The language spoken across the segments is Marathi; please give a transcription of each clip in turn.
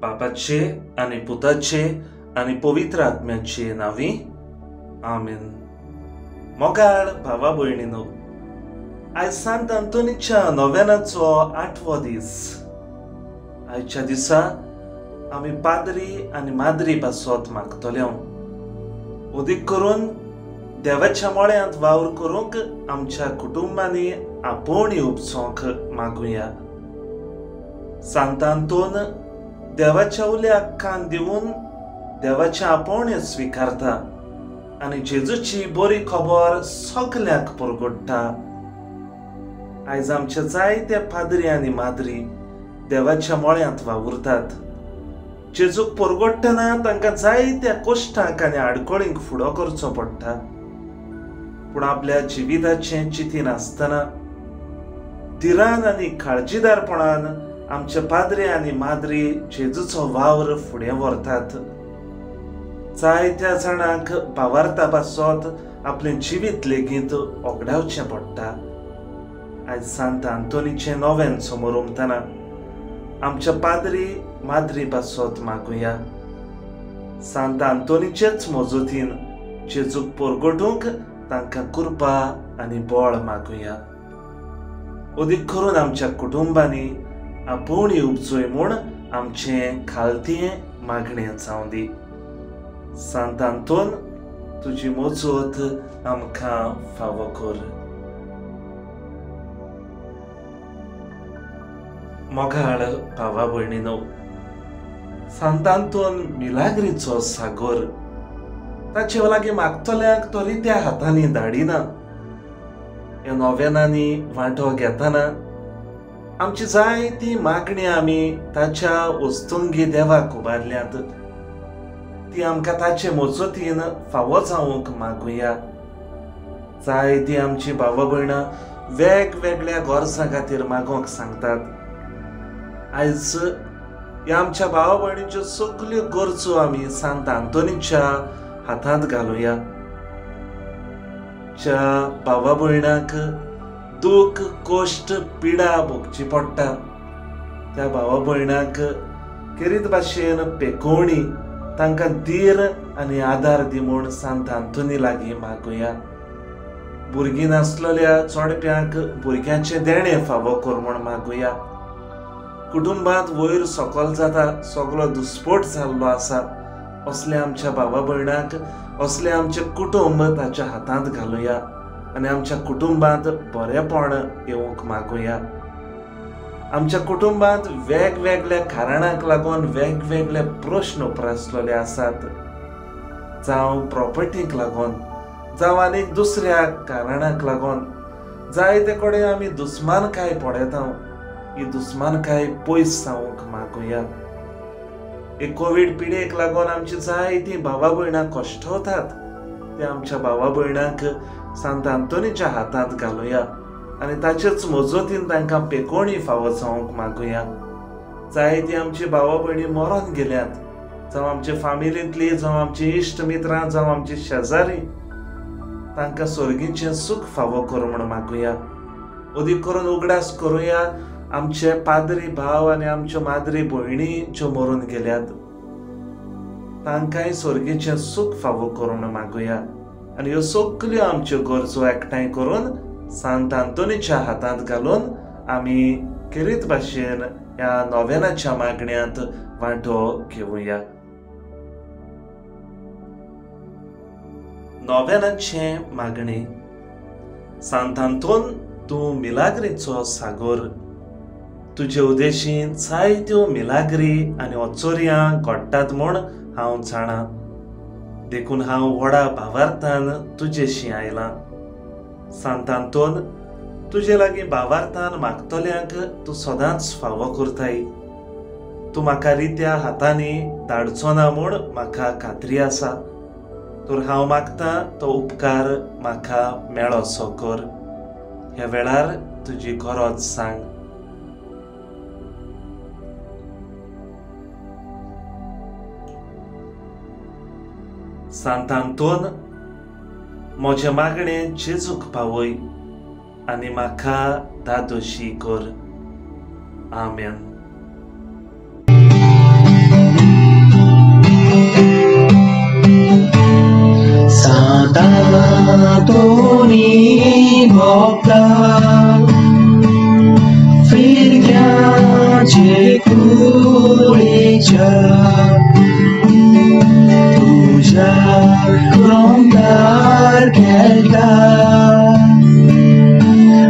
बापाचे आनी पुताचे आनी पवित्र आत्म्याचे नावी आमेन. मोगाळ भावा भयणीनो, आयज सांत आंतोनीच्या नोवेनाचो 8वो दीस. आयच्या दिसा आमी पाद्री आनी माद्री पासत मागतले. उदीक करून देवाच्या मोळ्यांत वावर करूंक आमच्या कुटुंबांनी आपोवणी उपसोंक मागुया. सांत आंतोन देवाच्या उल्याक कान दिवन देवाचे आपोवणे स्विकारता आनी जेजूची बरी खबर सगल्यांक परगट्टा. आयज आमचे जायते पाद्री आनी माद्री देवाच्या मोळ्यांत वावुरतात. जेजूक परगट्टना तांकां जायत्या कश्टांक आनी आडकोळींक फुडो करचो पडटा. पूण आपल्या जिविताचें चिंती नासतना धिरान आनी काळजीदारपणान आमचे पाद्री आनी माद्री जेजूचो वावर फुडें व्हरतात. जायत्या जाणांक भावार्था पासत आपलें जिवीत लेगीत ओगडावचें पडटा. आयज सांत आंतोनीचें नोवेन समोर उमतना आमच्या पाद्री माद्री पासत मागुया. सांत आंतोनीचेच मोजतीन जेजूक परगटूंक तांकां कृपा आनी बळ मागुया. उदीक करून आमच्या कुटुंबांनी आपोवणी उपजोय म्हूण आमचें खालतीं मागणें जावं दी. सांत आंतोन, तुजी मोजत आमकां फावो कर. मोगाळ भावा भयणीनो, सांत आंतोन मिलाग्रीचो सागर. ताचे लागीं मागतल्यांक तो रित्या हातांनी धाडिना. ह्या नोवेनांनी वांटो घेतना आमची जायती मागणी आमी ताच्या वस्तुंगी देवाक उबारल्यात. ती आमकां ताचे मोजतीन फावो जावंक मागुया. जायती आमची भावा भयणां वेगवेगळ्या गोरसां खातीर मागोंक सांगतात. आयज ह्या आमच्या भावा भयणीच्यो सगल्यो गरजो आमी सांत आंतोनीच्या हातांत घालुया. ज्या भावा भयणांक दूख कश्ट पिडा भोगची पडटा त्या भावा भयणांक केरीत भाशेन पेकोवणी तांकां धीर आनी आदार दी म्हूण सांत आंतोनी लागीं मागुया. भुरगीं नासलेल्या चोडप्यांक भुरग्यांचे देणे फावो कर म्हूण मागुया. कुटुंबांत वयर सकयल जाता सगलो दुस्पोट जाल्लो आसा असल्या आमच्या भावा भयणांक असले आमचे कुटुंब ताच्या हातांत घालुया आनी आमच्या कुटुंबांत बरेपण येवंक मागुया. आमच्या कुटुंबांत वेगवेगळ्या कारणांक लागून वेगवेगळे प्रश्न उप्रासलेले आसात. जावं प्रॉपर्टीक लागून, जावं आनीक दुसऱ्या कारणांक लागून जायते कडेन आमी दुस्मानकाय पळयता. ही दुस्मानकाय पयस जावंक मागुया. हे कोवीड पिडेक लागून आमची जायती भावा भयणां कश्टवतात. ते आमच्या भावा भयणांक सांत आंतोनीच्या हातांत घालुया आनी ताचेच मोजतीन तांकां पेकोवणी फावो जावंक मागुया. जायती आमची भावा भयणी मरोन गेल्यात. जावं आमचे फामिलींतली, जावं आमची इश्ट मित्रां, जावं आमची शेजारी, तांकां स्वर्गीचें सूख फावो कर म्हूण मागुया. उदीक करून उगडास करुया आमचे पाद्री भाव आनी आमच्यो माद्री भयणी ज्यो मरून गेल्यात तांकांय स्वर्गीचें सूख फावो करून मागुया. आनी ह्यो सगल्यो आमच्यो गरजो एकठांय करून सांत आंतोनीच्या हातांत घालून आमी केरीत भाशेन ह्या नोवेनाच्या मागण्यांत वांटो घेवया. नोवेनाचे मागणी. सांत आंतोन, तूं मिलाग्रीचो सागर. तुजे उदेशीं जायत्यो मिलाग्री आनी ओचोऱ्यां घडटात म्हूण हांव जाणां. देखून हांव व्हडा भावार्थान तुजेशी आयलां. सांत आंतोन, तुजे लागीं भावार्थान मागतल्यांक तूं सदांच फावो करताय. तूं म्हाका रित्या हातांनी धाडचो ना म्हूण म्हाका खात्री आसा. तर हांव मागतां तो उपकार म्हाका मेळोसो कर. ह्या वेळार तुजी गरज सांग. सांत आंतोन, म्हजे मागणें जेजूक पावय आनी म्हाका दादोशी कर. आमेन. तुझ्या रोंदार केला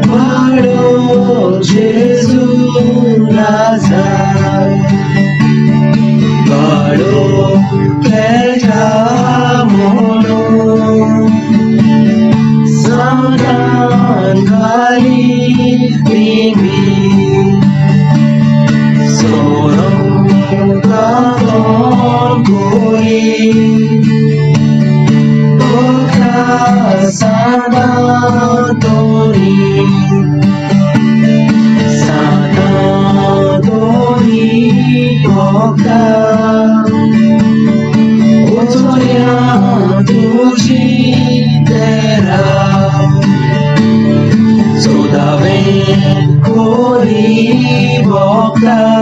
वाडो जेजू लाजार वाडो केला म्हणून समाधान घाली नेहमी Soda ven, corri, boca.